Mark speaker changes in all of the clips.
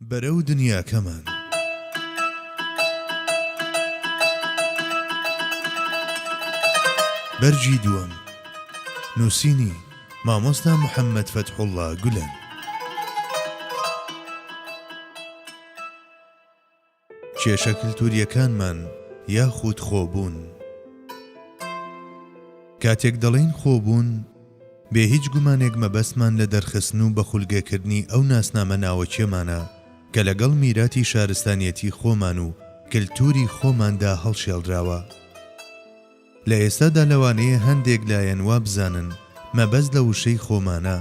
Speaker 1: بەرەو دنیاکەمان بەرجی دووەم نووسینی مامۆستا محەممەد فەتحوڵڵا گولەن کێشە کلتوریەکانمان یاخود خۆبوون کاتێک دەڵێن خۆبوون بێ هیچ گومانێک مەبەستمان لە دەرخستن و بەخولگەکردنی ئەو ناسنامە ناوەچێمانە کە لەگەڵ میراتی شارستانیەتی خۆمان و کلتوری خۆماندا هەڵشێڵدراوە. لە ئێستادا لەوانەیە هەندێک لایەن وا بزانن مەبەست لە وشەی خۆمانە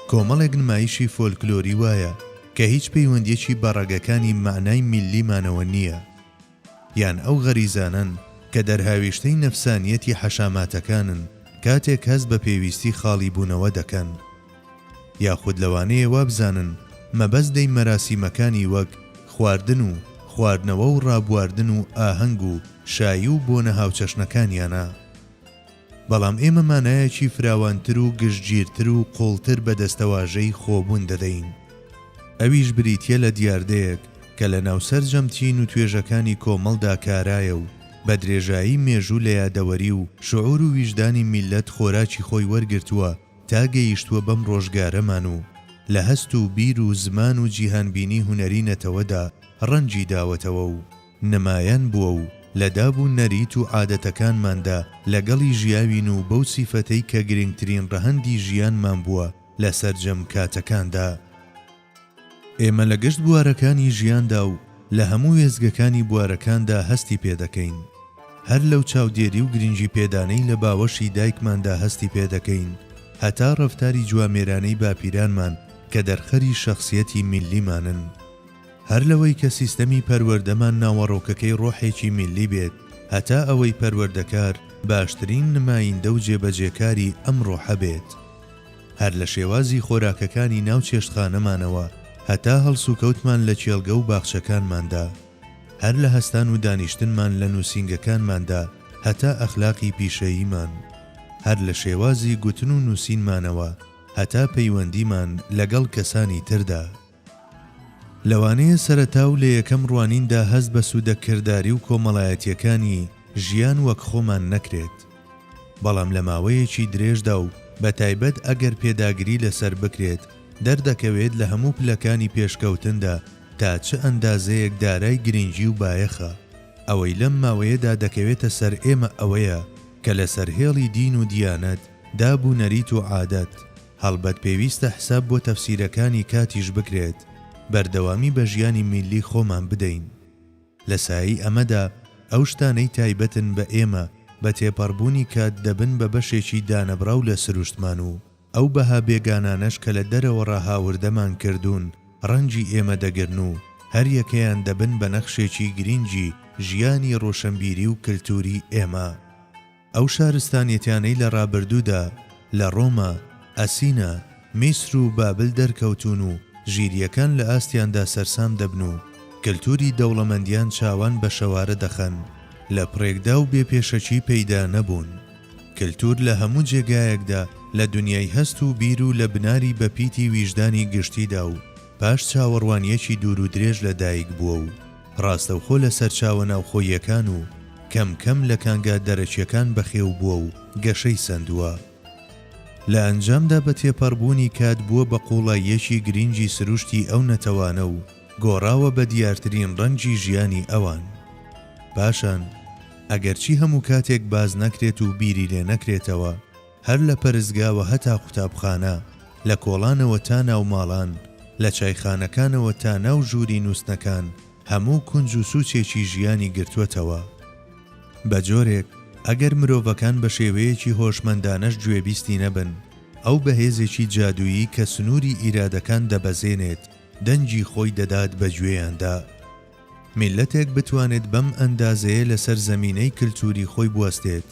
Speaker 1: کۆمەڵێک نمایشی فۆلکلۆری وایە کە هیچ پەیوەندیەکی بەڕێگەکانی معنای میلیمانەوە نییە، یان ئەو غەریزانن کە دەرهاویشتەی نەفسانیەتی حەشاماتەکانن کاتێک هەست بە پێویستی خاڵی بوونەوە دەکەن، یاخود لەوانەیە وابزانن مەبەست دەی مەراسیمەکانی وەک خواردن و خواردنەوە و ڕابواردن و ئاهەنگ و شایی و بۆنە هاوچەشنەکانیانە. بەڵام ئێمە مانایەکی فراوانتر و گشتگیرتر و قوڵتر بە دەستەواژەی خۆبوون دەدەین. ئەویش بریتیە لە دیاردەیەک کە لە ناوسەرجەمتین و توێژەکانی کۆمەڵدا کارایە و بە درێژایی مێژوو لە یادەوەری و شعور و ویژدانی میلەت خۆراکی خۆی وەرگرتووە تا گەیشتووە بەم ڕۆژگارەمان و لە هەست و بیر و زمان و جیهانبینی هونەری نەتەوەدا ڕەنجی داوەتەوە و نمایان بووە و لە دابوو نەریت و عادەتەکانماندا لەگەڵی ژیاوین و بەو سیفەتەی کە گرنگترین ڕەهەندی ژیانمان بووە لە سەرجەم کاتەکاندا. ئێمە لە گەشت بوارەکانی ژیاندا و لە هەموو وێزگەکانی بوارەکاندا هەستی پێدەکەین، هەر لەو چاودێری و گرنگی پێدانەی لە باوەشی دایکماندا هەستی پێدەکەین، هەتا ڕەفتاری جوامێرانەی باپیرانمان کە دەرخەری شەخسیەتی میلیمانن، هەر لەوەی کە سیستەمی پەروەردەمان ناوەڕۆکەکەی ڕۆحێکی میلی بێت، هەتا ئەوەی پەروەردەکار باشترین نمایندە و جێبەجێکاری ئەم ڕۆحە بێت، هەر لە شێوازی خۆراکەکانی ناو چێشتخانەمانەوە هەتا هەڵسوکەوتمان لە چێلگە و باخچەکانماندا، هەر لە هەستان و دانیشتنمان لە نووسینگەکانماندا هەتا ئەخلاقی پیشەییمان، هەر لە شێوازی گوتن و نووسینمانەوە هەتا پەیوەندیمان لەگەڵ کەسانی تردا. لەوانەیە سەرەتا و لە یەکەم ڕوانیندا هەست بە سوودەکرداری و کۆمەڵایەتیەکانی ژیان وەک خۆمان نەکرێت، بەڵام لە ماوەیەکی درێژدا و بە تایبەت ئەگەر پێداگری لەسەر بکرێت دەردەکەوێت لە هەموو پلەکانی پێشکەوتندا تا چه ئەندازەیەک دارای گرنگی و بایەخە. ئەوەی لەم ماوەیەدا دەکەوێتە سەر ئێمە ئەوەیە کە لە سەرهێڵی دین و دیانەت دابوو نەریت و عادەت هەڵبەت پێویستە حساب بۆ تەفسیرەکانی کاتیش بکرێت، بەردەوامی بە ژیانی میلی خۆمان بدەین. لە سایی ئەمەدا ئەو شتانەی تایبەتن بە ئێمە بە تێپەڕبوونی کات دەبن بە بەشێکی دانەبراو لە سروشتمان و ئەو بەها بێگانانەش کە لە دەرەوە ڕاهاوردەمان کردوون ڕەنجی ئێمە دەگرن و هەر یەکەیان دەبن بە نەخشێکی گرنگی ژیانی ڕۆشنبیری و کلتوری ئێمە. ئەو شارستانیەتیانەی لە ڕابردوودا لە ڕۆما، ئەسینە، میسر و بابل دەرکەوتون و ژیریەکان لە ئاستیاندا سەرسام دەبن و کلتوری دەوڵەمەندیان چاوان بە شەوارە دەخەن، لە پڕێکدا و بێپێشەکی پەیدا نەبوون. کلتور لە هەموو جێگایەکدا لە دنیای هەست و بیر و لە بناری بەپیتی ویژدانی گشتیدا و پاش چاوەڕوانیەکی دوور و درێژ لەدایک بووە و ڕاستەوخۆ لە سەرچاوە ناوخۆیەکان و کەم کەم لە کانگا دەرەچیەکان بەخێو بووە و گەشەی سندووە. لە ئەنجامدا بە تێپەڕبوونی کات بووە بە قوڵاییەکی گرنگی سروشتی ئەو نەتەوانە و گۆڕاوە بە دیارترین ڕەنجی ژیانی ئەوان. پاشان ئەگەرچی هەموو کاتێک باز نەکرێت و بیری لێ نەکرێتەوە، هەر لە پەرزگاوە هەتا قوتابخانە، لە کۆڵانەوە تا ناو ماڵان، لە چایخانەکانەوە تا ناو ژووری نووسنەکان هەموو کونج و سوچێکی ژیانی گرتووەتەوە. بە جۆرێک ئەگەر مرۆڤەکان بە شێوەیەکی هۆشمەندانەش گوێبیستی نەبن، ئەو بەهێزێکی جادویی کە سنووری ئیرادەکان دەبەزێنێت دەنجی خۆی دەدات بە گوێیاندا. میلەتێک بتوانێت بەم ئەندازەیە لەسەر زەمینەی کلتوری خۆی بوەستێت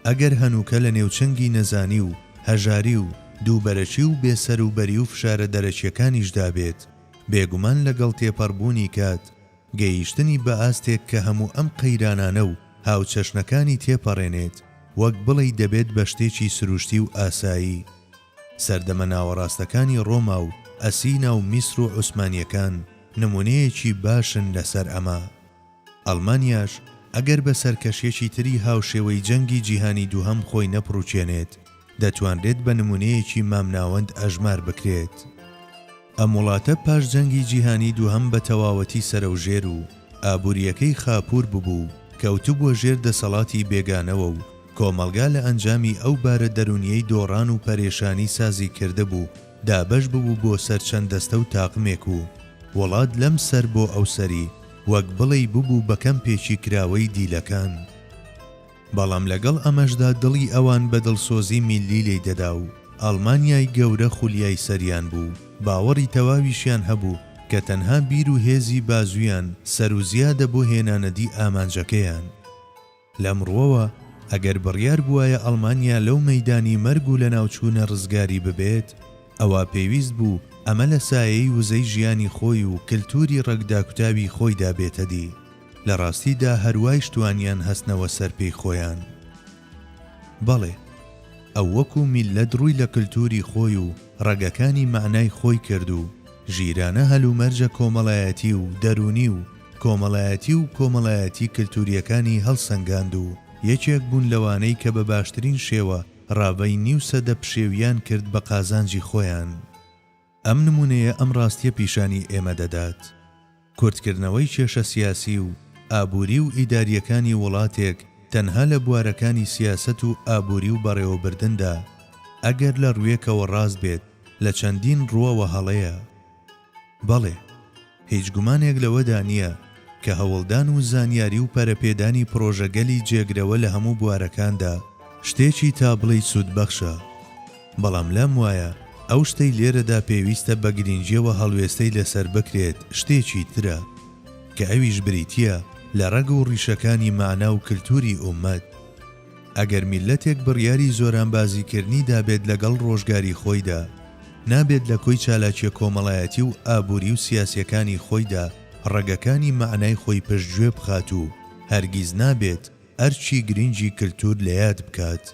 Speaker 1: ئەگەر هەنووکە لە نێوچەنگی نەزانی و هەژاری و دووبەرەچی و بێسەر و بەری و فشارە دەرەچیەکانیشدا بێت. بێگومان لەگەڵ تێپەڕبوونی کات گەیشتنی بە ئاستێک کە هەموو ئەم قەیرانانە و هاوچەشنەکانی تێپەڕێنێت وەک بڵێ دەبێت بە شتێکی سروشتی و ئاسایی. سەردەمە ناوەڕاستەکانی ڕۆما و ئەسینە و میسر و عوسمانیەکان نمونەیەکی باشن لەسەر ئەمە. ئەڵمانیاش ئەگەر بە سەرکەشیەکی تری هاوشێوەی جەنگی جیهانی دووهەم خۆی نەپڕوچێنێت دەتوانرێت بە نمونەیەکی مامناوەند ئەژمار بکرێت. ئەم وڵاتە پاش جەنگی جیهانی دووهەم بە تەواوەتی سەرەوژێر و ئابووریەکەی خاپوور ببوو کەوتبووە ژێر دەسەڵاتی بێگانەوە و کۆمەڵگا لە ئەنجامی ئەو بارە دەرونیەی دۆڕان و پەرێشانی سازی کرده بوو دابەش ببوو بۆ سەر چەند دەستە و تاقمێک و وڵات لەم سەر بۆ ئەو سەری وەک بڵێ ببوو بە کەمپێکی کراوەی دیلەکان. بەڵام لەگەڵ ئەمەشدا دڵی ئەوان بە دڵسۆزی میلی لێی دەدا و ئەڵمانیای گەورە خولیای سەریان بوو، باوەڕی تەواویشیان هەبوو کە تەنها بیر و هێزی بازویان سەروزیادە بۆ هێنانەدی ئامانجەکەیان. لەمڕۆوە ئەگەر بڕیار بووایە ئەڵمانیا لەو مەیدانی مەرگ و لە ناوچوونە ڕزگاری ببێت ئەوە پێویست بوو ئەمە لە سایەی وزەی ژیانی خۆی و کللتوری ڕێکداکوتاوی خۆیدا بێتەدی. لە ڕاستیدا هەروای شتوانیان هەستنەوە سەرپێی خۆیان. بەڵێ ئەو وەکو میلەت ڕووی لە کللتوری خۆی و ڕەگەکانی معنای خۆی کرد و ژیرانە هەلومەرجە کۆمەڵایەتی و دەرونی و کۆمەڵایەتی کللتوریەکانی هەڵسەنگاند و یەکێک بوون لەوانەی کە بە باشترین شێوە ڕاوەی نیو سەدە پشێویان کرد بە قازانجی خۆیان. ئەم نمونەیە ئەم ڕاستیە پیشانی ئێمە دەدات. کورتکردنەوەی کێشە سیاسی و ئابووری و ئیداریەکانی وڵاتێک تەنها لە بوارەکانی سیاست و ئابووری و بەڕێوەبردندا ئەگەر لە ڕوویەکەوە ڕاست بێت لە چەندین ڕووەوە هەڵەیە. بەڵێ هیچ گومانێک لەوەدا نییە کە هەوڵدان و زانیاری و پەرەپێدانی پرۆژەگەلی جێگرەوە لە هەموو بوارەکاندا شتێکی تا بڵێ سوودبەخشە. بەڵام لەم وایە ئەو شتەی لێرەدا پێویستە بە گرنگیەوە هەڵوێستەی لەسەر بکرێت شتێکی ترە کە ئەویش بریتیە لە ڕەگ و ڕیشەکانی مانا و کللتوری ئومەت. ئەگەر میلەتێک بڕیاری زۆرانبازیکردنی دابێت لەگەڵ ڕۆژگاری خۆیدا نابێت لە کۆی چالاکیە کۆمەڵایەتی و ئابووری و سیاسیەکانی خۆیدا ڕەگەکانی معنای خۆی پشتگوێ بخات و هەرگیز نابێت ئەرچی گرنگی کللتور لە یاد بکات.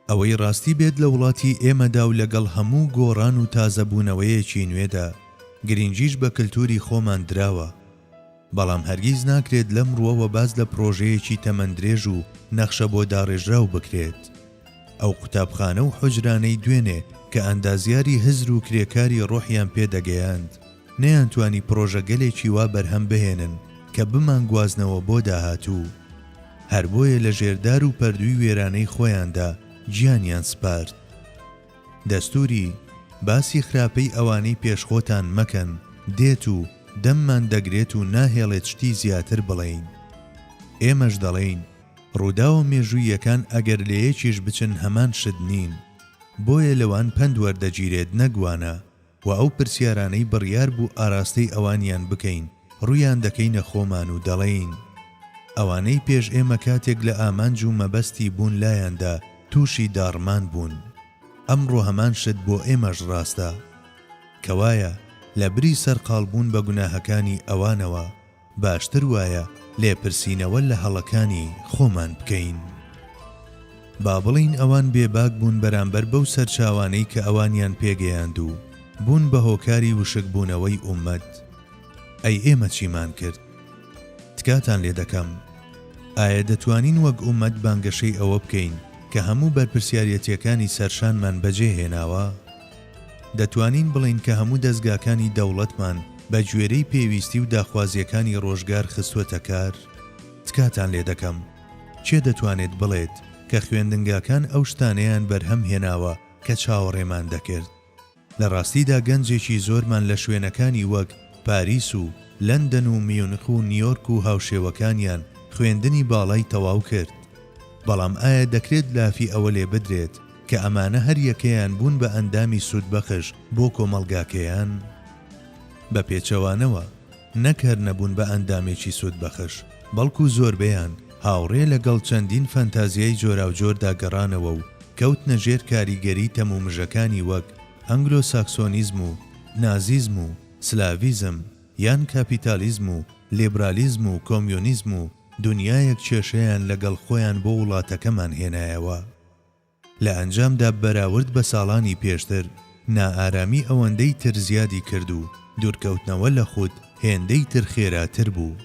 Speaker 1: ئەوەی ڕاستی بێت لە وڵاتی ئێمەدا و لەگەڵ هەموو گۆڕان و تازەبوونەوەیەکی نوێدا گرنگیش بە کللتوری خۆمان دراوە. بەڵام هەرگیز ناکرێت لەم ڕووەوە باز لە پرۆژەیەکی تەمەندرێژ و نەخشە بۆ داڕێژراو بکرێت. ئەو قوتابخانە و حوجرانەی دوێنێ کە ئەندازیاری هزر و کرێکاری ڕۆحیان پێدەگەیاند نەیانتوانی پرۆژەگەلێکی وا بەرهەم بهێنن کە بمانگوازنەوە بۆ داهاتوو. هەر بۆیە لە ژێردار و پەردووی وێرانەی خۆیاندا گیانیان سپارد. دەستوری باسی خراپەی ئەوانەی پێشخۆتان مەکەن دێت و دەممان دەگرێت و ناهێڵێت شتی زیاتر بڵێین. ئێمەش دەڵێین ڕوودا و مێژوویەکان ئەگەر لە یەکیش بچن هەمان شت نین. بۆیە لەوان پند وەردەگیرێت نەگوانە و ئەو پرسیارانەی بڕیار بوو ئاراستەی ئەوانیان بکەین ڕوویان دەکەینە خۆمان و دەڵێین ئەوانەی پێش ئێمە کاتێک لە ئامانج و مەبەستی بوون لایەندا تووشی داڕمان بوون. ئەمڕۆ هەمان شت بۆ ئێمەش ڕاستە کەوایە لە بری سەرقاڵبوون بە گوناهەکانی ئەوانەوە باشتر وایە لێپرسینەوە لە هەڵەکانی خۆمان بکەین. با بڵین ئەوان بێباک بوون بەرامبەر بەو سەرچاوانەی کە ئەوانیان پێگەیاند و بوون بە هۆکاری وشکبوونەوەی ئومەت. ئەی ئێمە چیمان کرد؟ تکاتان لێ دەکەم ئایا دەتوانین وەک ئومەت بانگەشەی ئەوە بکەین کە هەموو بەرپرسیارەتیەکانی سەرشانمان بەجێ هێناوە؟ دەتوانین بڵین کە هەموو دەستگاکانی دەوڵەتمان بە گوێرەی پێویستی و داخوازیەکانی ڕۆژگار خستووەتە کار؟ تکاتان لێ دەکەم چێ دەتوانێت بڵێت کە خوێندنگاکان ئەو شتانەیان بەرهەم هێناوە کە چاوەڕێمان دەکرد؟ لە ڕاستیدا گەنجێکی زۆرمان لە شوێنەکانی وەک پاریس و لەندەن و میونخ و نیویۆرک و هاوشێوەکانیان خوێندنی باڵای تەواو کرد. بەڵام ئایا دەکرێت لافی ئەوە لێ بدرێت کە ئەمانە هەر یەکەیان بوون بە ئەندامی سوودبەخش بۆ کۆمەڵگاکەیان؟ بە پێچەوانەوە نەکەر نەبوون بە ئەندامێکی سوودبەخش، بەڵکو زۆربەیان هاوڕێ لەگەڵ چەندین فەنتازیای جۆراوجۆردا گەڕانەوە و کەوتنە ژێر کاریگەری تەمومژەکانی وەک ئەنگلۆ ساکسۆنیزم و نازیزم و سلاڤیزم یان کاپیتالیزم و لیبرالیزم و کۆمیۆنیزم و دنیایەک کێشەیان لەگەڵ خۆیان بۆ وڵاتەکەمان هێنایەوە. لە ئەنجامدا بەراورد بە ساڵانی پێشتر نائارامی ئەوەندەی تر زیادی کرد و دوورکەوتنەوە لە خود هێندەی تر خێراتر بوو.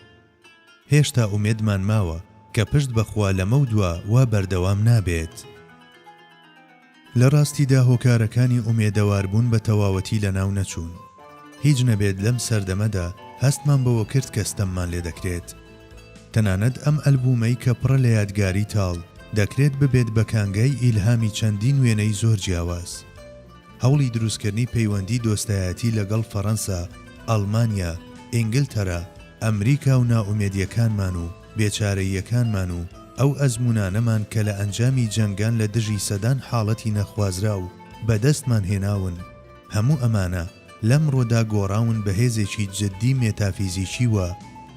Speaker 1: هێشتا ئومێدمان ماوە کە پشت بەخوا لەمە و دووە وا بەردەوام نابێت. لە ڕاستیدا هۆکارەکانی ئومێدەواربوون بە تەواوەتی لە ناو نەچوون. هیچ نەبێت لەم سەردەمەدا هەستمان بەوە کرد کە ستەممان لێ دەکرێت. تەنانەت ئەم ئەلبومەی کە پڕە لە یادگاری تاڵ دەکرێت ببێت بە کانگای ئیلهامی چەندین وێنەی زۆر جیاواز. هەوڵی دروستکردنی پەیوەندی دۆستایەتی لەگەڵ فەڕەنسا، ئەڵمانیا، ئینگلتەرا، ئەمریکا و ناومێدیەکانمان و بێچارەییەکانمان و ئەو ئەزمونانەمان کە لە ئەنجامی جەنگان لە دژی سەدان حاڵەتی نەخوازرا و بەدەستمان هێناون، هەموو ئەمانە لەم ڕۆدا گۆڕاون بە هێزێکی جددی مێتافیزیکی وە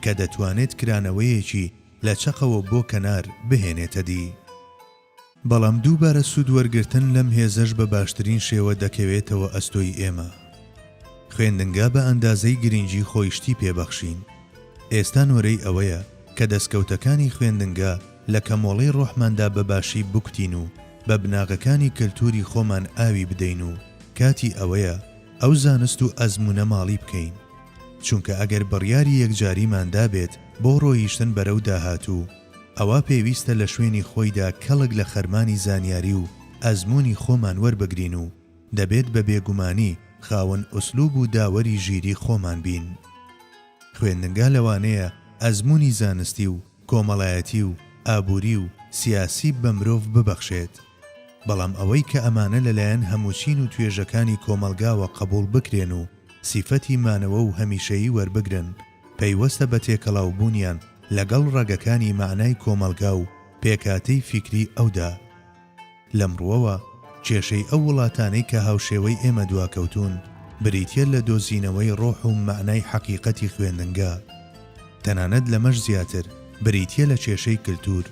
Speaker 1: کە دەتوانێت کرانەوەیەکی لە چەقەوە بۆ کەنار بهێنێتە دی. بەڵام دووبارە سوود وەرگرتن لەم هێزەش بە باشترین شێوە دەکەوێتەوە ئەستۆی ئێمە. خوێندنگا بە ئەندازەی گرنگی خۆیشتی پێبەخشین. ئێستا نۆرەی ئەوەیە کە دەستکەوتەکانی خوێندنگا لە کەمۆڵەی ڕۆحماندا بەباشی بکتین و بە بناغەکانی کللتوری خۆمان ئاوی بدەین و کاتی ئەوەیە ئەو زانست و ئەزمونە ماڵی بکەین. چونکە ئەگەر بڕیاری یەکجاریماندا بێت بۆ ڕۆیشتن بەرەو داهاتوو، ئەوە پێویستە لە شوێنی خۆیدا کەڵک لە خەرمانی زانیاری و ئەزموونی خۆمان وەربگرین و دەبێت بە بێگومانی خاوەن ئوسلوب و داوەری ژیری خۆمان بین. خوێندنگا لەوانەیە ئەزموونی زانستی و کۆمەڵایەتی و ئابووری و سیاسی بە مرۆڤ ببەخشێت. بەڵام ئەوەی کە ئەمانە لەلایەن هەمووچین و توێژەکانی کۆمەلگاوە قبول بکرێن و سیفەتی مانەوە و هەمیشەیی وەربگرن، پەیوەستە بە تێکەڵاوبوونیان لەگەڵ ڕەگەکانی معنای کۆمەلگا و پێکاتەی فیکری ئەودا. لەمڕۆوە کێشەی ئەو وڵاتانەی کە هاوشێوەی ئێمە دواکەوتون بریتیە لە دۆزینەوەی ڕۆح و معنای حەقیقەتی خوێندنگا. تەنانەت لەمەش زیاتر بریتیە لە کێشەی کللتور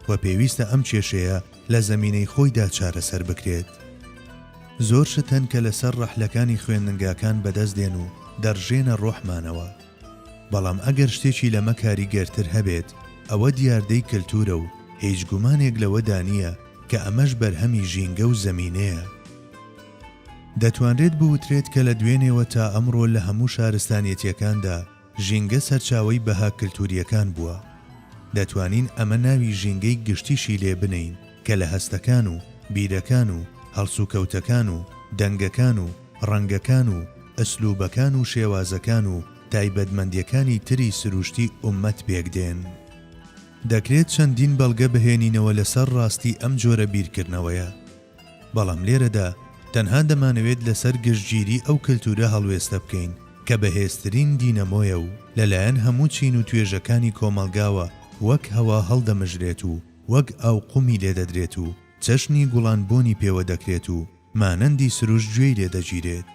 Speaker 1: و پێویستە ئەم کێشەیە لە زەمینەی خۆیدا چارەسەر بکرێت. زۆر شتن کە لەسەر ڕەحلەکانی خوێندنگاکان بەدەست دێن و دەڕژێنە ڕۆحمانەوە. بەڵام ئەگەر شتێکی لەمە کاریگەرتر هەبێت، ئەوە دیاردەی کللتورە و هیچ گومانێک لەوەدا نییە کە ئەمەش بەرهەمی ژینگە و زەمینەیە. دەتوانرێت بوترێت کە لە دوێنێوە تا ئەمڕۆ لە هەموو شارستانیەتیەکاندا ژینگە سەرچاوەی بەها کللتوریەکان بووە. دەتوانین ئەمە ناوی ژینگەی گشتیشی لێ بنین کە لە هەستەکان و بیرەکان و هەڵسوکەوتەکان و دەنگەکان و ڕەنگەکان و ئەسلوبەکان و شێوازەکان و تایبەتمەندیەکانی تری سروشتی ئومەت پێکدێن. دەکرێت چەندین بەڵگە بهێنینەوە لەسەر ڕاستی ئەم جۆرە بیرکردنەوەیە. بەڵام لێرەدا تەنها دەمانەوێت لەسەر گشتگیری ئەو کللتورە هەڵوێستە بکەین کە بەهێزترین دینەمۆیە و لەلایەن هەموو چین و توێژەکانی کۆمەلگاوە وەک هەوا هەڵدەمژرێت و وەک ئەو قومی لێدەدرێت و چەشنی گوڵانبوونی پێوە دەکرێت و مانەندی سروش گوێی لێدەگیرێت.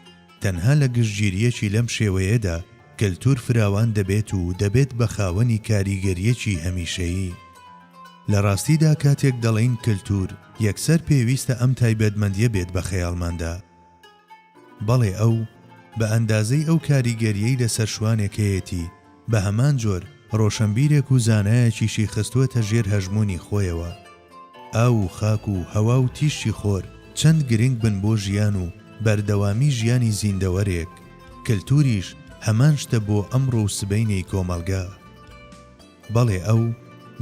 Speaker 1: تەنها لە گشتگیریەکی لەم شێوەیەدا کللتور فراوان دەبێت و دەبێت بە خاوەنی کاریگەریەکی هەمیشەیی. لە ڕاستیدا کاتێک دەڵێن کللتور، یەکسەر پێویستە ئەم تایبەتمەندیە بێت بە خەیاڵماندا. بەڵێ ئەو بە ئەندازەی ئەو کاریگەریەی لەسەر شوانێکەیەتی بە هەمان جۆر ڕۆشنبیرێک و زانایەکیشی خستووەتە ژێر هەژمونی خۆیەوە. ئاو و خاک و هەوا و تیشی خۆر چەند گرنگ بن بۆ ژیان و بەردەوامی ژیانی زیندەوەرێک. کللتوریش هەمان شتە بۆ ئەمڕۆ و سبەینەی کۆمەلگا. بەڵێ ئەو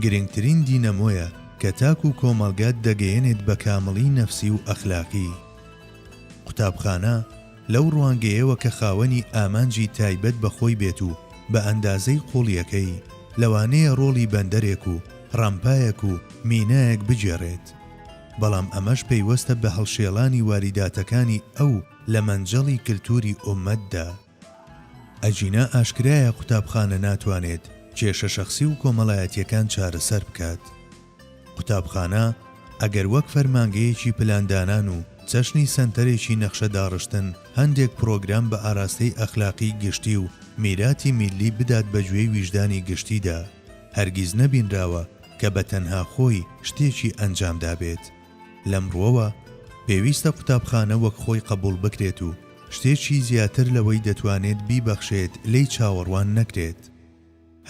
Speaker 1: گرنگترین دینەمۆیە کە تاک و کۆمەلگات دەگەیەنێت بە کامڵی نەفسی و ئەخلاقی. قوتابخانە لەو ڕوانگەیەوە کە خاوەنی ئامانجی تایبەت بەخۆی بێت و بە ئەندازەی قوڵیەکەی لەوانەیە ڕۆڵی بەندەرێک و ڕەمپایەک و مینایەک بجێڕێت. بەڵام ئەمەش پەیوەستە بە هەڵشێڵانی واریداتەکانی ئەو لە مەنجەڵی کللتوری ئومەتدا. ئەجینا ئاشکرایە قوتابخانە ناتوانێت کێشە شەخسی و کۆمەڵایەتیەکان چارەسەر بکات. قوتابخانە ئەگەر وەک فەرمانگەیەکی پلاندانان و چەشنی سەنتەرێکی نەخشە داڕشتن هەندێک پرۆگرام بە ئاراستەی ئەخلاقی گشتی و میراتی میلی بدات بە گوێی ویژدانی گشتیدا، هەرگیز نەبینراوە کە بە تەنها خۆی شتێکی ئەنجامدا بێت. لەمڕۆوە پێویستە قوتابخانە وەک خۆی قبول بکرێت و شتێکی زیاتر لەوەی دەتوانێت بیبەخشێت لی چاوەڕوان نەکرێت.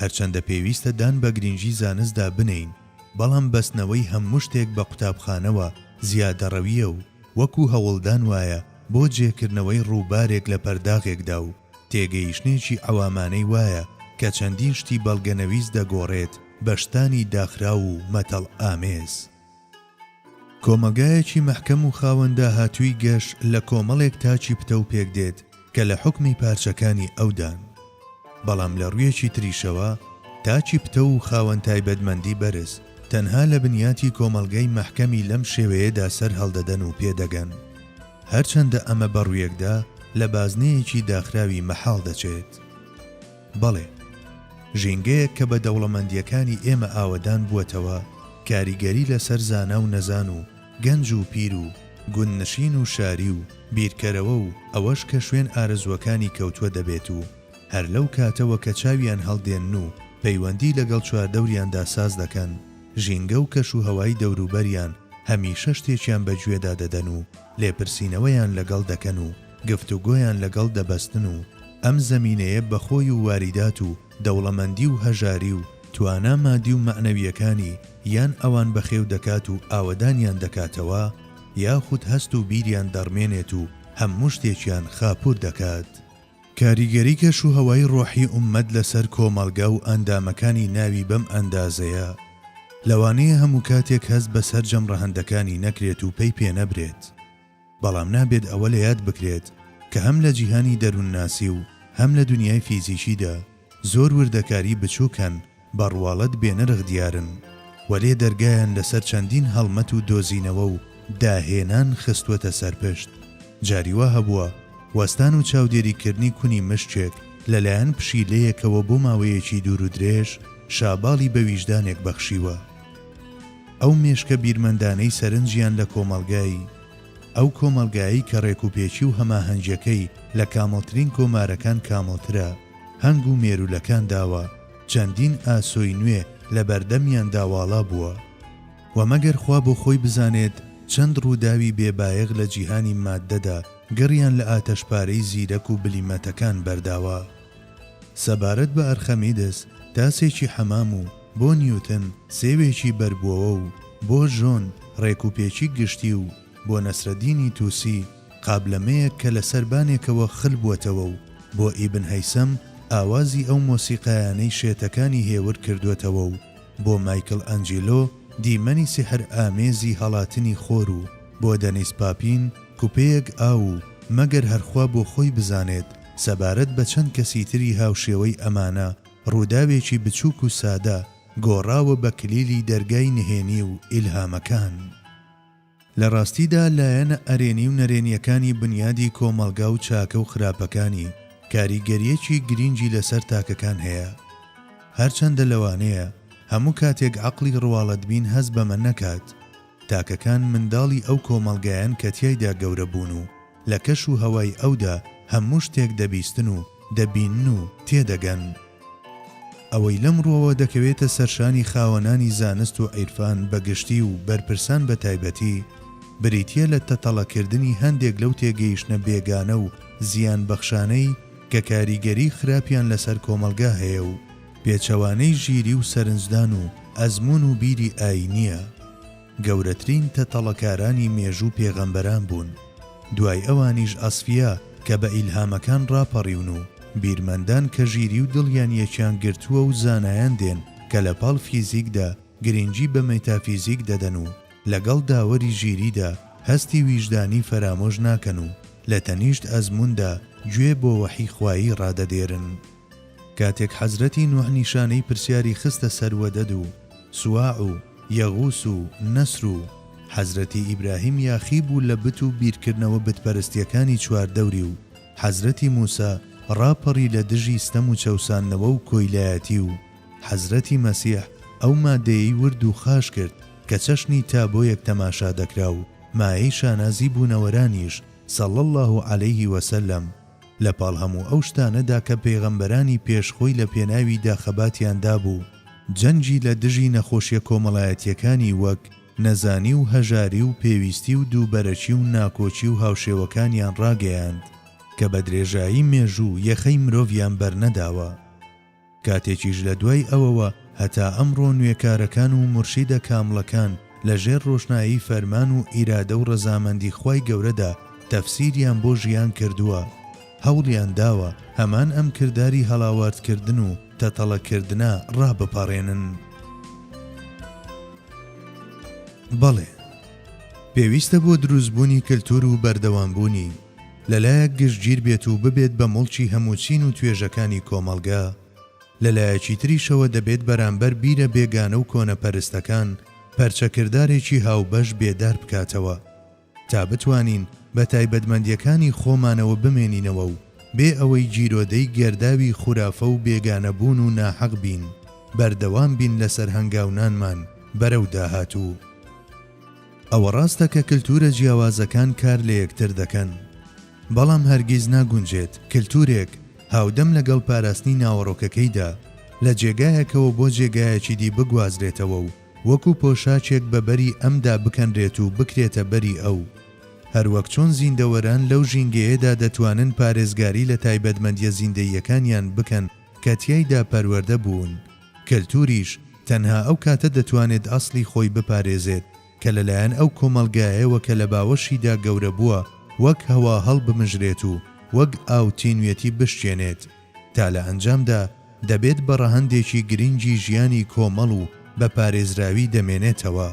Speaker 1: هەرچەندە پێویستە دان بە گرنگی زانستدا بنین، بەڵام بەستنەوەی هەموو شتێک بە قوتابخانەوە زیادەڕەویە و وەکو هەوڵدان وایە بۆ جێکردنەوەی ڕووبارێک لە پەرداغێکدا و تێگەیشتنێکی ئەوامانەی وایە کە چەندین شتی بەڵگەنەویس دەگۆڕێت بە شتانی داخرا و مەتەڵ ئامێز. کۆمەلگایەکی مەحکەم و خاوەندە هاتووی گەشت لە کۆمەڵێک تاچی پتە و پێک دێت کە لە حوکمی پارچەکانی ئەودان. بەڵام لە ڕوویەکی تریشەوە تاچی پتە و خاوەن تایبەتمەندی بەرز تەنها لە بنیاتی کۆمەلگای مەحکەمی لەم شێوەیەدا سەر هەڵدەدەن و پێدەگەن، هەرچەندە ئەمە بەڕوویەکدا لە بازنەیەکی داخراوی مەحاڵ دەچێت. بەڵێ، ژینگەیەک کە بە دەوڵەمەندیەکانی ئێمە ئاوەدان بووەتەوە، کاریگەری لەسەر زانا و نەزان و گەنج و پیر و گوندنشین و شاری و بیرکەرەوە و ئەوەش کە شوێن ئارەزوەکانی کەوتووە دەبێت و هەر لەو کاتەوە کە چاویان هەڵدێن و پەیوەندی لەگەڵ چواردەوریاندا ساز دەکەن، ژینگە و کەش و هەوای دەوروبەریان هەمیشە شتێکیان بەگوێدا دەدەن و لێپرسینەوەیان لەگەڵ دەکەن و گفتوگۆیان لەگەڵ دەبەستن و ئەم زەمینەیە بەخۆی و واریدات و دەوڵەمەندی و هەژاری و توانا مادی و معنەویەکانی یان ئەوان بەخێو دەکات و ئاوەدانیان دەکاتەوە، یاخود هەست و بیریان دەڕمێنێت و هەموو شتێکیان خاپور دەکات. کاریگەری کەش و هەوای ڕۆحی ئومەت لەسەر کۆمەلگا و ئەندامەکانی ناوی بەم ئەندازەیە لەوانەیە هەموو کاتێک هەست بەسەر جەمڕەهەندەکانی نەکرێت و پێی پێ نەبرێت. بەڵام نابێت ئەوە لە یاد بکرێت کە هەم لە جیهانی دەروونناسی و هەم لە دنیای فیزیکیدا زۆر وردەکاری بچووکەن بەڕواڵەت بێنەرخ دیارن و لێ دەرگایان لەسەر چەندین هەڵمەت و دۆزینەوە و داهێنان خستوەتە سەرپشت. جاریوا هەبووە وەستان و چاودێریکردنی کونی مشکێک لەلایەن پشیلەیەکەوە بۆ ماوەیەکی دوور و درێژ شاباڵی بە ویژدانێک بەخشیوە. ئەو مێشکە بیرمەندانەی سەرنجیان لە کۆمەلگایی، ئەو کۆمەلگایی کە ڕێکوپێکی و هەماهەنگیەکەی لە کامەڵترین کۆمارەکان کامەڵترە، هەنگ و مێرولەکان داوە چەندین ئاسۆی نوێ لە بەردەمیان داواڵا بووە و مەگەر خوا بۆ خۆی بزانێت چەند ڕووداوی بێبایەغ لە جیهانی ماددەدا گەڕیان لە ئاتەشپارەی زیرەک و بلیمەتەکان بەرداوە. سەبارەت بە ئەرخەمیدس تاسێکی حەمام و بۆ نیوتن سێوێکی بەربووەوە و بۆ ژۆن ڕێکوپێکی گشتی و بۆ نەسرەدینی تووسی قابلەمەیەک کە لە سەربانێکەوە خل بووەتەوە و بۆ ئیبن هەیسەم ئاوازی ئەو مۆسیقایانەی شێتەکانی هێور کردوێتەوە و بۆ مایکل ئەنجیلۆ دیمەنی سحر ئامێزی هەڵاتنی خۆر و بۆ دەنیس پاپین کوپەیەک ئاو و مەگەر هەرخوا بۆ خۆی بزانێت سەبارەت بە چەند کەسی تری هاوشێوەی ئەمانە ڕووداوێکی بچووک و سادە گۆڕاوە بە کلیلی دەرگای نهێنی و ئیلهامەکان. لە ڕاستیدا لایەنە ئەرێنی و نەرێنیەکانی بنیادی کۆمەلگا و چاکە و خراپەکانی کاریگەریەکی گرنگی لەسەر تاکەکان هەیە، هەرچەندە لەوانەیە هەموو کاتێک عەقڵی ڕواڵەتبین هەست بەمە نەکات. تاکەکان منداڵی ئەو کۆمەلگایان کە تیایدا گەورە بوون و لە کەش و هەوای ئەودا هەموو شتێک دەبیستن و دەبینن و تێدەگەن. ئەوەی لەم ڕۆوە دەکەوێتە سەرشانی خاوەنانی زانست و عیرفان بەگشتی و بەرپرسان بە تایبەتی بریتیە لە تەتەڵەکردنی هەندێک لەو تێگەیشتنە بێگانە و زیان بەخشانەی کە کاریگەری خراپیان لەسەر کۆمەلگا هەیە و پێچەوانەی ژیری و سەرنجدان و ئەزمون و بیری ئاینیە. گەورەترین تەتەڵەکارانی مێژوو پێغەمبەران بوون، دوای ئەوانیش ئەسفیا کە بە ئیلهامەکان ڕاپەڕیون و بیرمەندان کە ژیری و دڵیان یەکیان گرتووە و زانایان دێن کە لە پاڵ فیزیکدا گرنگی بە مەتافیزیک دەدەن و لەگەڵ داوەری ژیریدا هەستی ویژدانی فەرامۆژ ناکەن و لە تەنیشت ئەزموندا گوێ بۆ وەحی خوایی ڕادەدێرن. کاتێک حەزرەتی نوح نیشانەی پرسیاری خستە سەروەدەد و سواع و یەغوس و نەسر و حەزرەتی ئیبراهیم یاخی بوو لە بت و بیرکردنەوە بتپەرستیەکانی چواردەوری و حەزرەتی موسا ڕاپەڕی لە دژی ستەم و چەوسانەوە و کۆیلایەتی و حەزرەتی مەسیح ئەو مادەیەی ورد و خاش کرد کە چەشنی تابۆیەک تەماشا دەکرا و مایەی شانازی بوونەوەرانیش صلی الله علیه وسلم لە پاڵ هەموو ئەو شتانەدا کە پێغەمبەرانی پێشخۆی لە پێناوی داخەباتیاندا بوو جەنگی لە دژی نەخۆشیە کۆمەڵایەتیەکانی وەک نەزانی و هەژاری و پێویستی و دووبەرەچی و ناکۆچی و هاوشێوەکانیان ڕاگەیاند کە بە درێژایی مێژوو یەخەی مرۆڤیان بەرنەداوە. کاتێکیش لە دوای ئەوەوە هەتا ئەمڕۆ نوێکارەکان و مرشیدە کامڵەکان لە ژێر ڕۆشنایی فەرمان و ئیرادە و ڕەزامەندی خوای گەورەدا تەفسیریان بۆ ژیان کردووە هەوڵیان داوە هەمان ئەم کردداری هەڵاوردکردن و تەتەڵەکردنە ڕابپەڕێنن. بەڵێ، پێویستە بۆ دروستبوونی کللتور و بەردەوامبوونی لەلایەک گشتگیر بێت و ببێت بە مڵکی هەمووچین و توێژەکانی کۆمەڵگا، لەلایەکی تریشەوە دەبێت بەرامبەر بیرە بێگانە و کۆنەپەرستەکان پەرچەکردارێکی هاوبەش بێدار بکاتەوە تا بتوانین بە تایبەتمەندیەکانی خۆمانەوە بمێنینەوە و بێ ئەوەی جیرۆدەی گەرداوی خوراافە و بێگانەبوون و ناحەق بین بەردەوام بین لەسەر هەنگاونانمان بەرەو داهاتوو. ئەوە ڕاستە کە کللتورە جیاوازەکان کار لە یەکتر دەکەن، بەڵام هەرگیز ناگونجێت کللتورێک هاودەم لەگەڵ پاراستنی ناوەڕۆکەکەیدا لە جێگایەکەوە بۆ جێگایەکی دی بگوازرێتەوە و وەکو پۆشاچێک بەبەری ئەمدا بکەنرێت و بکرێتە بەری ئەو، هەروەک چۆن زیندەوەران لەو ژینگەیەدا دەتوانن پارێزگاری لە تایبەتمەندیە زیندەییەکانیان بکەن کە تیایدا پەروەردە بوون. کللتوریش تەنها ئەو کاتە دەتوانێت ئەسڵی خۆی بپارێزێت کە لەلایەن ئەو کۆمەڵگایەوە کە لە باوەشیدا گەورە بووە وەک هەوا هەڵ بمژرێت و وەک ئاوتینوێتی بشتێنێت، تا لە ئەنجامدا دەبێت بە ڕەهەندێکی گرنگی ژیانی کۆمەڵ و بە پارێزراوی دەمێنێتەوە.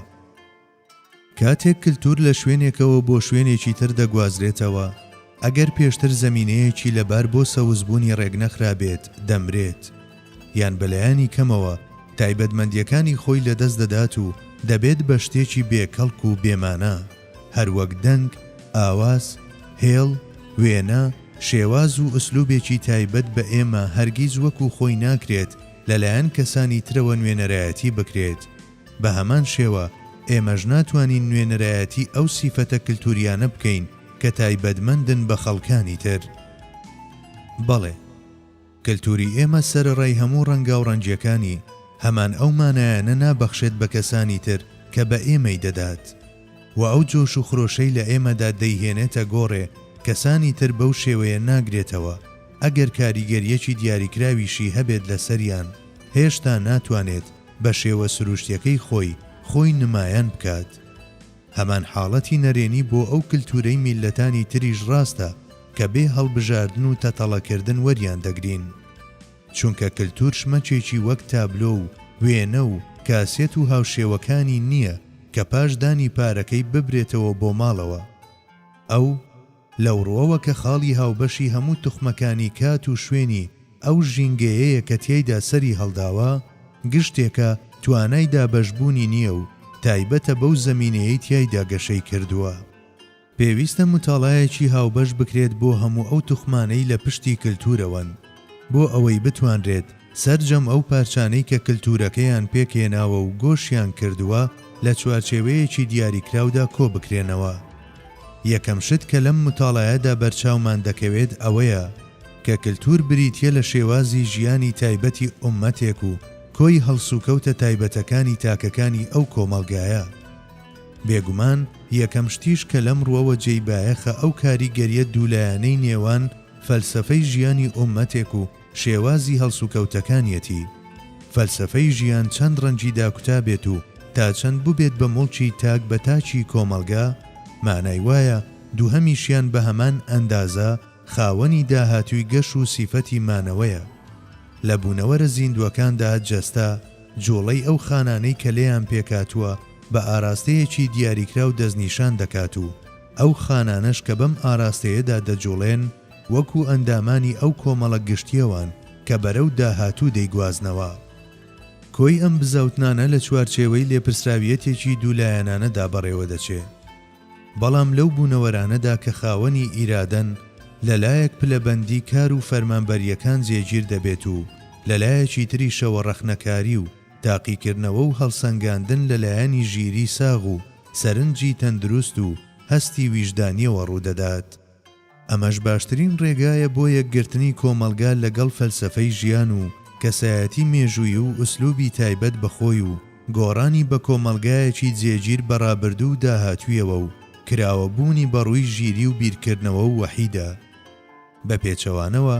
Speaker 1: کاتێک کللتور لە شوێنێکەوە بۆ شوێنێکی تر دەگوازرێتەوە، ئەگەر پێشتر زەمینەیەکی لەبار بۆ سەوزبوونی ڕێگنەخرابێت دەمرێت، یان بەلایانی کەمەوە تایبەتمەندیەکانی خۆی لەدەست دەدات و دەبێت بە شتێکی بێکەڵک و بێمانە، هەروەک دەنگ، ئاواز، هێڵ، وێنە، شێواز و ئوسلوبێکی تایبەت بە ئێمە هەرگیز وەکو خۆی ناکرێت لەلایەن کەسانی ترەوە نوێنەرایەتی بکرێت. بە هەمان شێوە ئێمەش ناتوانین نوێنەرایەتی ئەو سیفەتە کللتوریانە بکەین کە تایبەتمەندن بە خەڵکانی تر. بەڵێ، کللتوری ئێمە سەرەڕای هەموو ڕەنگا و ڕەنجیەکانی هەمان ئەو مانایانە نابەخشێت بە کەسانی تر کە بە ئێمەی دەدات، و ئەو جۆش و خرۆشەی لە ئێمەدا دەیهێنێتە گۆڕێ کەسانی تر بەو شێوەیە ناگرێتەوە. ئەگەر کاریگەریەکی دیاریکراویشی هەبێت لەسەریان، هێشتا ناتوانێت بە شێوە سروشتیەکەی خۆی نمایان بکات. هەمان حاڵەتی نەرێنی بۆ ئەو کللتورەی میلەتانی تریش ڕاستە کە بێ هەڵبژاردن و تەتەڵەکردن وەریان دەگرین، چونکە کللتور شمەچێکی وەک تابلۆ و وێنە و کاسێت و هاوشێوەکانی نییە کە پاش دانی پارەکەی ببرێتەوە بۆ ماڵەوە. ئەو لەوڕۆوە کە خاڵی هاوبەشی هەموو توخمەکانی کات و شوێنی ئەو ژینگەیەیە کە تیایدا سەری هەڵداوە، گشتێکە توانای دابەشبوونی نییە و تایبەتە بەو زەمینەیەی تیایدا گەشەی کردووە. پێویستە متاڵایەکی هاوبەش بکرێت بۆ هەموو ئەو توخمانەی لە پشتی کللتورەوەن، بۆ ئەوەی بتوانرێت سەرجەم ئەو پارچانەی کە کللتورەکەیان پێکێناوە و گۆشیان کردووە لە چوارچێوەیەکی دیاریکراودا کۆ بکرێنەوە. یەکەم شت کە لەم متاڵایەدا بەرچاومان دەکەوێت ئەوەیە کە کللتور بریتیە لە شێوازی ژیانی تایبەتی ئومەتێک و کۆی هەڵسوکەوتە تایبەتەکانی تاکەکانی ئەو کۆمەڵگایە. بێگومان یەکەم شتیش کە لەم ڕووەوە جێیبایەخە ئەو کاریگەریە دوولایانەی نێوان فەلسەفەی ژیانی ئومەتێک و شێوازی هەڵسوکەوتەکانیەتی. فەلسەفەی ژیان چەند ڕەنجی داکوتا بێت و تا چەند ببێت بە مڵکی تاک بە تاچی کۆمەڵگا، مانای وایە دووهەمیشیان بە هەمان ئەندازە خاوەنی داهاتووی گەش و سیفەتی مانەوەیە. لە بوونەوەرە زیندوەکاندا جەستا جۆڵەی ئەو خانانەی کە لێیان پێکاتووە بە ئاراستەیەکی دیاریکرا و دەستنیشان دەکات و ئەو خانانەش کە بەم ئاراستەیەدا دەجۆڵێن وەکو ئەندامانی ئەو کۆمەڵە گشتیەوان کە بەرەو داهاتوو دەیگوازنەوە. کۆی ئەم بزەوتنانە لە چوارچێوەی لێپرسراویەتێکی دوولایەنانەدا بەڕێوە دەچێت، بەڵام لەو بوونەوەرانەدا کە خاوەنی ئیرادەن لەلایەک پلەبەندی کار و فەرمانبەریەکان جێگیر دەبێت و لەلایەکی تریشەوە ڕەخنەکاری و تاقیکردنەوە و هەڵسەنگاندن لەلایەنی ژیری ساغ و سەرنجی تەندروست و هەستی ویژدانیەوە ڕوودەدات. ئەمەش باشترین ڕێگایە بۆ یەکگرتنی کۆمەڵگا لەگەڵ فەلسەفەی ژیان و کەسایەتی مێژووی و ئوسلوبی تایبەت بەخۆی و گۆڕانی بە کۆمەڵگایەکی جێگیر بەڕابردوو و داهاتوویەوە و کراوەبوونی بەڕووی ژیری و بیرکردنەوە و وەحیدە. بە پێچەوانەوە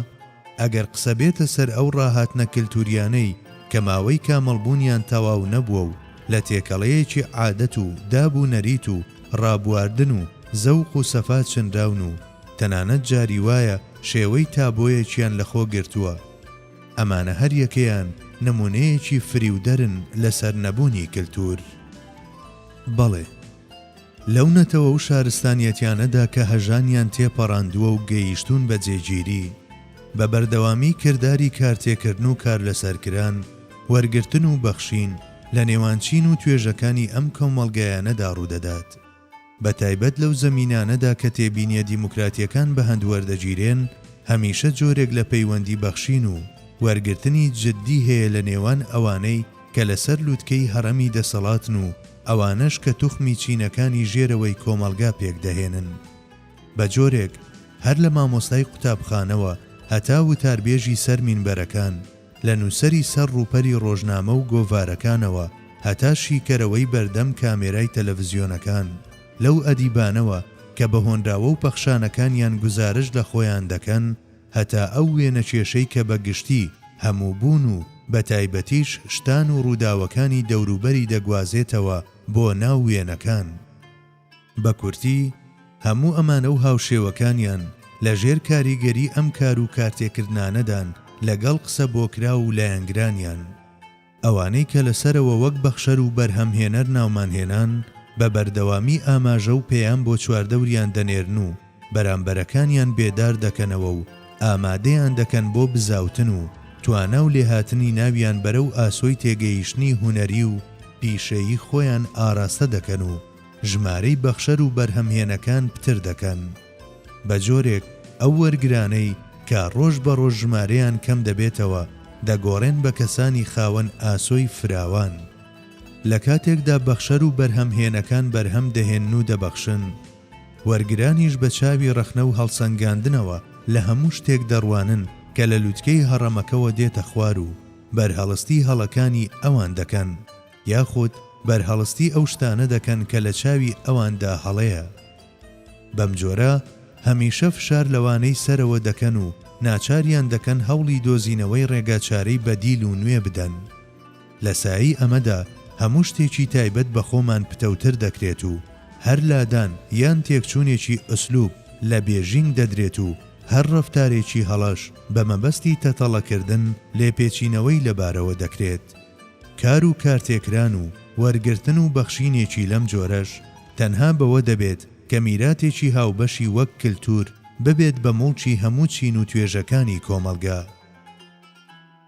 Speaker 1: ئەگەر قسە بێتە سەر ئەو ڕاهاتنە کللتوریانەی کە ماوەی کامەڵبوونیان تەواو نەبووە و لە تێکەڵەیەکی عادەت و دابوو نەریت و ڕابواردن و زەوق و سەفات چنراون و تەنانەت جاری وایە شێوەی تابۆیەکیان لەخۆ گرتووە. ئەمانە هەر یەکەیان نمونەیەکی فریودەرن لەسەر نەبوونی کللتور. بەڵێ، لەو نەتەوە و شارستانیەتیانەدا کە هەژانیان تێپەڕاندووە و گەیشتون بە جێگیری، بە بەردەوامی کردداری کارتێکردن و کار لەسەرکران، وەرگرتن و بەخشین لە نێوانچین و توێژەکانی ئەم کۆمەڵگەیانەدا ڕوودەدات. بە تایبەت لەو زەمینانەدا کە تێبینیە دیموکراتیەکان بە هەندوەردەگیرێن، هەمیشە جۆرێک لە پەیوەندی بەخشین و وەرگرتنی جددی هەیە لە نێوان ئەوانەی کە لەسەر لووتکەی هەڕەمی دەسەڵاتن و ئەوانەش کە توخمی چینەکانی ژێرەوەی کۆمەلگا پێک دەهێنن. بە جۆرێک هەر لە مامۆستای قوتابخانەوە هەتا وتاربێژی سەر مینبەرەکان، لە نووسەری سەر ڕووپەری ڕۆژنامە و گۆڤارەکانەوە هەتا شیکەرەوەی بەردەم کامێرای تەلەڤیزیۆنەکان، لەو ئەدیبانەوە کە بە هۆنراوە و پەخشانەکانیان گزارش لە خۆیان دەکەن، هەتا ئەو وێنە کێشەی کە بەگشتی هەمووبوون و بە تایبەتیش شتان و ڕووداوەکانی دەوروبەری دەگوازێتەوە بۆ ناو وێنەکان. بە کورتی هەموو ئەمانە و هاوشێوەکانیان لە ژێر کاریگەری ئەم کار و کارتێکردنانەدان لەگەڵ قسە بۆکرا و لایەنگرانیان. ئەوانەی کە لەسەرەوە وەک بەخشەر و بەرهەمهێنەر ناومانهێنان، بە بەردەوامی ئاماژە و پێیان بۆ چواردەوریان دەنێرن و بەرامبەرەکانیان بێدار دەکەنەوە و ئامادەیان دەکەن بۆ بزاوتن و توانە و لێهاتنی ناویان بەرەو ئاسۆی تێگەیشتنی هونەری و پیشەیی خۆیان ئاراستە دەکەن و ژمارەی بەخشەر و بەرهەمهێنەکان پتر دەکەن. بە جۆرێک ئەو وەرگرانەی کە ڕۆژ بە ڕۆژ ژمارەیان کەم دەبێتەوە دەگۆڕێن بە کەسانی خاوەن ئاسۆی فراوان. لە کاتێکدا بەخشەر و بەرهەمهێنەکان بەرهەم دەهێن و دەبەخشن، وەرگرانیش بە چاوی ڕەخنە و هەڵسەنگاندنەوە لە هەموو شتێک دەڕوانن کە لە لووتکەی هەڕەمەکەوە دێتە خوار و بەرهەڵستی هەڵەکانی ئەوان دەکەن، یاخود بەرهەڵستی ئەو شتانە دەکەن کە لە چاوی ئەواندا هەڵەیە. بەم جۆرە هەمیشە فشار لەوانەی سەرەوە دەکەن و ناچاریان دەکەن هەوڵی دۆزینەوەی ڕێگاچارەی بەدیل و نوێ بدەن. لە سایی ئەمەدا هەموو شتێکی تایبەت بە خۆمان پتەوتر دەکرێت و هەر لادان یان تێکچوونێکی ئوسلوب لە بێژینگ دەدرێت و هەر ڕەفتارێکی هەڵەش بە مەبەستی تەتەڵەکردن لێپێچینەوەی لەبارەوە دەکرێت. کار و کارتێکران و وەرگرتن و بەخشینێکی لەم جۆرەش تەنها بەوە دەبێت کە میراتێکی هاوبەشی وەک کللتور ببێت بە موڵکی هەموو چین و توێژەکانی کۆمەلگا.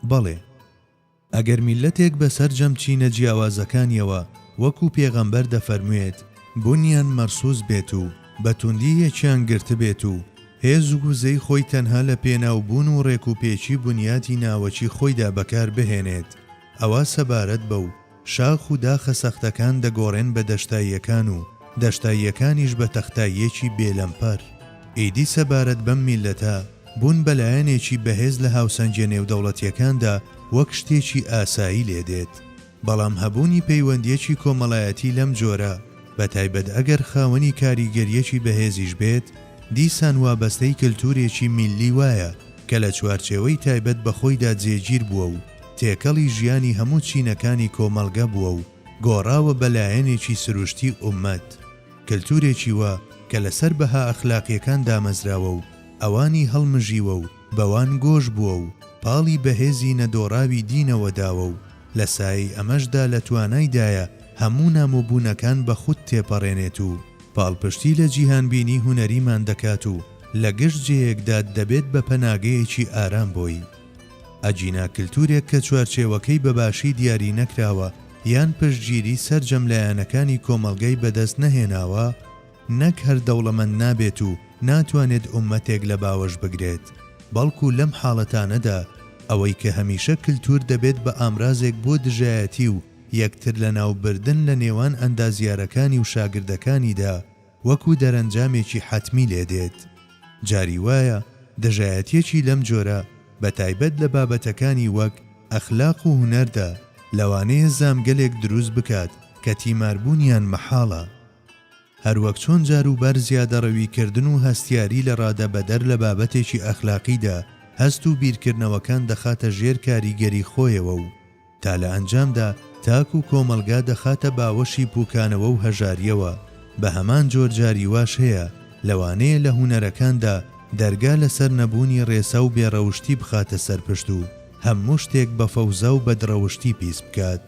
Speaker 1: بەڵێ، ئەگەر میلەتێک بەسەر جەم چینە جیاوازەکانیەوە وەکو پێغەمبەر دەفەرموێت بوونیان مەرسوز بێت و بە توندی یەکیان گرت بێت و هێز و گوزەی خۆی تەنها لە پێناوبوون و ڕێکوپێکی بنیاتی ناوەچی خۆیدا بەکار بهێنێت، ئەوە سەبارەت بە و شاخ و داخە سەختەکان دەگۆڕێن بە دەشتاییەکان و دەشتاییەکانیش بە تەختاییەکی بێلەمپەر. ئیدی سەبارەت بەم میلەتە بوون بەلایەنێکی بەهێز لە هاوسەنگە نێودەوڵەتیەکاندا وەک شتێکی ئاسایی لێدێت. بەڵام هەبوونی پەیوەندیەکی کۆمەڵایەتی لەم جۆرە، بە تایبەت ئەگەر خاوەنی کاریگەریەکی بەهێزیش بێت، دیسان وابەستەی کللتورێکی میلی وایە کە لە چوارچێوەی تایبەت بە خۆیدا جێگیر بووە و تێکەڵی ژیانی هەموو چینەکانی کۆمەلگا بووە و گۆڕاوە بەلایەنێکی سروشتی ئومەت. کللتورێکی وە کە لەسەر بەها ئەخلاقیەکان دامەزراوە و ئەوانی هەڵمژیوە و بەوان گۆش بووە و پاڵی بەهێزی نەدۆڕاوی دینەوە داوە و لە سایی ئەمەشدا لە توانایدایە هەموو نامۆبوونەکان بە خود تێپەڕێنێت و پاڵپشتی لە جیهانبینی هونەریمان دەکات و لە گشت جێیەکدا دەبێت بە پەناگەیەکی ئارام بۆی. ئەجینا کللتورێک کە چوارچێوەکەی بەباشی دیاری نەکراوە یان پشتگیری سەرجەم لایەنەکانی کۆمەلگای بەدەست نەهێناوە، نەک هەر دەوڵەمەند نابێت و ناتوانێت ئومەتێک لە باوەش بگرێت، بەڵکو لەم حاڵەتانەدا ئەوەی کە هەمیشە کللتور دەبێت بە ئامرازێک بۆ دژایەتی و یەکتر لە ناوبردن لە نێوان ئەندازیارەکانی و شاگردەکانیدا وەکو دەرەنجامێکی حەتمی لێدێت. جاری وایە دژایەتیەکی لەم جۆرە بە تایبەت لە بابەتەکانی وەک ئەخلاق و هونەردا لەوانەیە زامگەلێک دروست بکات کە تیماربوونیان مەحاڵە. هەروەک چۆن جاروبەر زیادەڕەویکردن و هەستیاری لە ڕادەبەدەر لە بابەتێکی ئەخلاقیدا هەست و بیرکردنەوەکان دەخاتە ژێر کاریگەری خۆیەوە و تا لە ئەنجامدا تاک و کۆمەلگا دەخاتە باوەشی پوکانەوە و هەژاریەوە. بە هەمان جۆر جاریواش هەیە لەوانەیە لە هونەرەکاندا دەرگا لەسەر نەبوونی ڕێسا و بێڕەوشتی بخاتە سەرپشت و هەموو شتێک بە فەوزە و بەدڕەوشتی پیس بکات.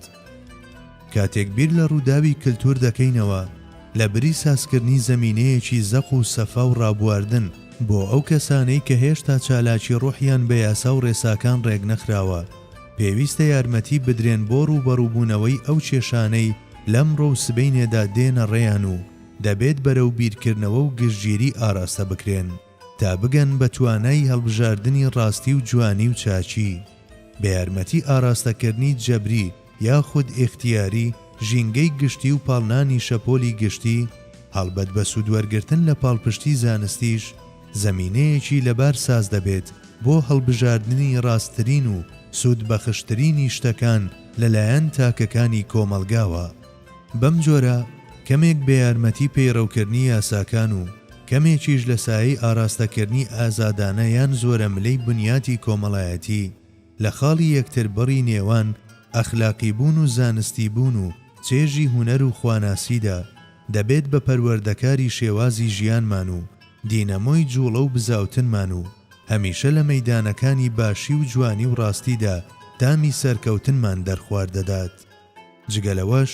Speaker 1: کاتێک بیر لە ڕووداوی کللتور دەکەینەوە لە بری سازکردنی زەمینەیەکی زەق و سەفا و ڕابواردن بۆ ئەو کەسانەی کە هێشتا چالاکی ڕۆحیان بە یاسا و ڕێساکان ڕێک نەخراوە، پێویستە یارمەتی بدرێن بۆ ڕوبەڕووبوونەوەی ئەو کێشانەی لەمڕۆ و سبەینێدا دێنە ڕێیان و دەبێت بەرەو بیرکردنەوە و گشتگیری ئاراستە بکرێن تا بگەن بە توانای هەڵبژاردننی ڕاستی و جوانی و چاچی. بە یارمەتی ئاراستەکردنی جەبری یاخود ئیختیاری، ژینگەی گشتی و پاڵنانی شەپۆلی گشتی، هەڵبەت بە سوودوەرگرتن لە پاڵپشتی زانستیش زەمینەیەکی لەبار ساز دەبێت بۆ هەڵبژاردننی ڕاستترین و سوودبەخشترینی شتەکان لەلایەن تاکەکانی کۆمەلگاوە. بەم جۆرە کەمێک بە یارمەتی پەیڕەوکردنی یاساکان و کەمێکیش لە سایەی ئاراستەکردنی ئازادانە یان زۆرە ملەی بنیاتی کۆمەڵایەتی لە خاڵی یەکتر بڕی نێوان ئەخلاقی بوون و زانستی بوون و چێژی هونەر و خواناسیدا دەبێت بە پەروەردەکاری شێوازی ژیانمان و دینەمۆی جوڵە و بزاوتنمان و هەمیشە لە مەیدانەکانی باشی و جوانی و ڕاستیدا تامی سەرکەوتنمان دەرخواردەدات. جگەلەوەش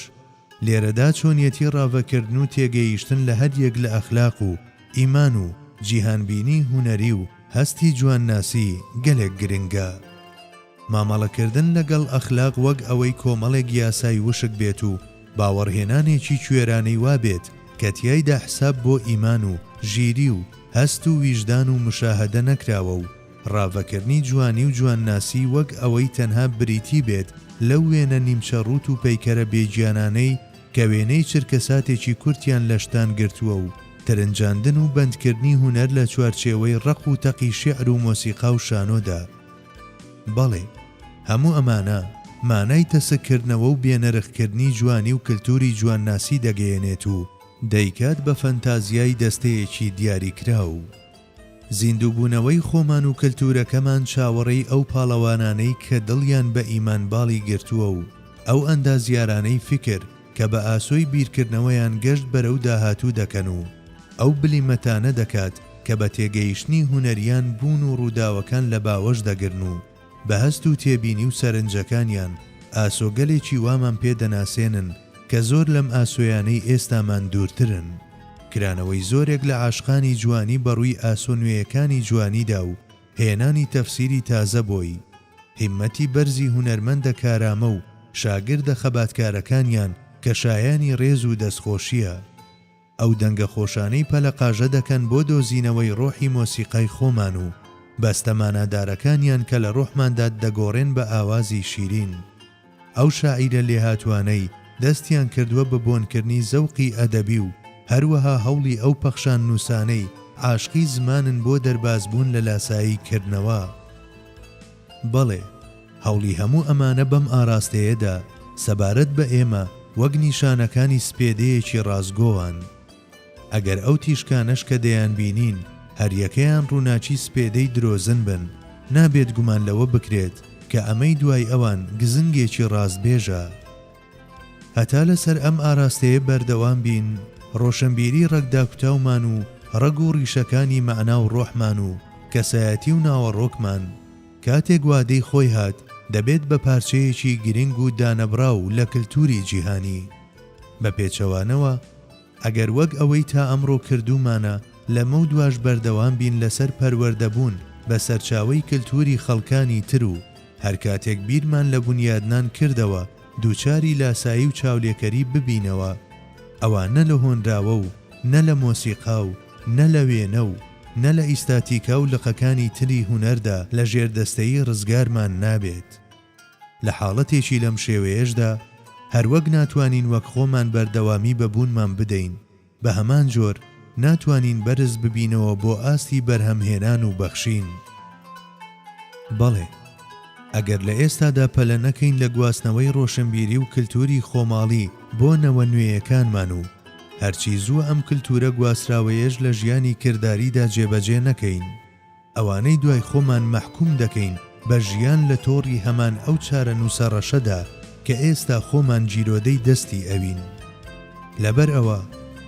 Speaker 1: لێرەدا چۆنیەتی ڕاوەکردن و تێگەیشتن لە هەریەک لە ئەخلاق و ئیمان و جیهانبینی هونەری و هەستی جوانناسی گەلێک گرنگە. مامەڵەکردن لەگەڵ ئەخلاق وەک ئەوەی کۆمەڵێک یاسای وشک بێت و باوەڕهێنانێکی کوێرانەی وابێت کە تیایدا حساب بۆ ئیمان و ژیری و هەست و ویژدان و مشاهدە نەکراوە و ڕاوەکردنی جوانی و جوانناسی وەک ئەوەی تەنها بریتی بێت لەو وێنە نیمچە ڕوت و پەیکەرە بێجیانانەی کە وێنەی چرکەساتێکی کورتیان لە شتان گرتووە و تەرنجاندن و بەندکردنی هونەر لە چوارچێوەی ڕق و تەقی شێعر و مۆسیقا و شانۆدا. بەڵێ هەموو ئەمانە مانای تەسەکردنەوە و بێنەرخکردنی جوانی و کللتوری جوانناسی دەگەیەنێت و دەیکات بە فەنتازیای دەستەیەکی دیاریکراو. زیندووبوونەوەی خۆمان و کللتورەکەمان چاوەڕێی ئەو پاڵەوانانەی کە دڵیان بە ئیمانباڵی گرتووە و ئەو ئەندازیارانەی فکر کە بە ئاسۆی بیرکردنەوەیان گەشت بەرەو داهاتوو دەکەن و ئەو بلیمەتانە دەکات کە بە تێگەیشتنی هونەریان بوون و ڕووداوەکان لە باوەش دەگرن و بە هەست و تێبینی و سەرنجەکانیان ئاسۆگەلێکی وامان پێدەناسێنن کە زۆر لەم ئاسۆیانەی ئێستامان دوورترن. کرانەوەی زۆرێک لە عاشقانی جوانی بەڕووی ئاسۆ نوێیەکانی جوانیدا و هێنانی تەفسیری تازە بۆی هیمەتی بەرزی هونەرمەندە کارامە و شاگردە خەباتکارەکانیان کە شایانی ڕێز و دەستخۆشیە. ئەو دەنگە خۆشانەی پەلەقاژە دەکەن بۆ دۆزینەوەی ڕۆحی مۆسیقای خۆمان و بەستەمانەدارەکانیان کە لە ڕۆحماندا دەگۆڕێن بە ئاوازی شیرین. ئەو شاعیرە لێهاتوانەی دەستیان کردووە بە بۆنکردنی زەوقی ئەدەبی و هەروەها هەوڵی ئەو پەخشان نووسانەی عاشقی زمانن بۆ دەربازبوون لە لاسایی کردنەوە. بەڵێ هەوڵی هەموو ئەمانە بەم ئاراستەیەدا سەبارەت بە ئێمە وەک نیشانەکانی سپێدەیەکی ڕازگۆوان. ئەگەر ئەو تیشکانەش کە دەیان بینین هەریەکەیان ڕووناچی سپێدەی درۆزن بن، نابێت گومان لەوە بکرێت کە ئەمەی دوای ئەوان گزنگێکی ڕاستبێژە. هەتا لەسەر ئەم ئاراستەیە بەردەوام بین، ڕۆشنبیری ڕەگدا کوتاومان و ڕەگ و ڕیشەکانی مەعنا و ڕۆحمان و کەسایەتی و ناوەڕۆکمان کاتێک وادەی خۆی هات دەبێت بە پارچەیەکی گرنگ و دانەبراو لە کللتوری جیهانی. بە پێچەوانەوە ئەگەر وەک ئەوەی تا ئەمڕۆ کردومانە لەمە و دواش بەردەوام بین لەسەر پەروەردەبوون بە سەرچاوەی کللتوری خەڵکانی تر و هەر کاتێک بیرمان لە بنیادنان کردەوە دووچاری لاسایی و چاولێکەری ببینەوە، ئەوانە لە هۆنراوە و نە لە مۆسیقا و نە لە وێنە و نە لە ئیستاتیکا و لقەکانی تری هونەردا لە ژێردەستەیی ڕزگارمان نابێت. لە حاڵەتێکی لەم شێوەیەشدا هەروەک ناتوانین وەک خۆمان بەردەوامی بەبوونمان بدەین، بە هەمان جۆر ناتوانین بەرز ببینەوە بۆ ئاستی بەرهەمهێنان و بەخشین. بەڵێ ئەگەر لە ئێستادا پەلە نەکەین لە گواستنەوەی ڕۆشنبیری و کللتوری خۆماڵی بۆ نەوە نوێیەکانمان و هەرچی زوو ئەم کللتورە گواستراوەیەش لە ژیانی کرداریدا جێبەجێ نەکەین، ئەوانەی دوای خۆمان مەحکوم دەکەین بە ژیان لە تۆڕی هەمان ئەو چارە نووسە ڕەشەدا کە ئێستا خۆمان جیرۆدەی دەستی ئەوین. لەبەر ئەوە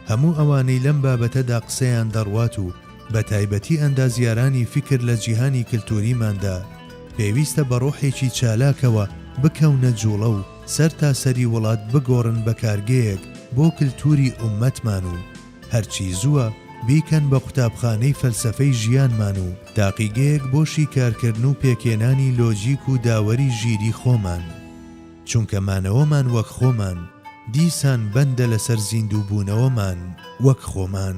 Speaker 1: هەموو ئەوانەی لەم بابەتەدا قسەیان دەڕوات و بە تایبەتی ئەندازیارانی فکر لە جیهانی کلتوریماندا پێویستە بە ڕۆحێکی چالاکەوە بکەونە جوڵە و سەر تا سەری وڵات بگۆڕن بە کارگەیەک بۆ کلتوری ئومەتمان و هەرچی زووە بیکەن بە قوتابخانەی فەلسەفەی ژیانمان و تاقیگەیەک بۆ شیکارکردن و پێکێنانی لۆجیک و داوەری ژیری خۆمان، چونکە مانەوەمان وەک خۆمان دیسان بەندە لەسەر زیندوو بوونەوەمان وەک خۆمان.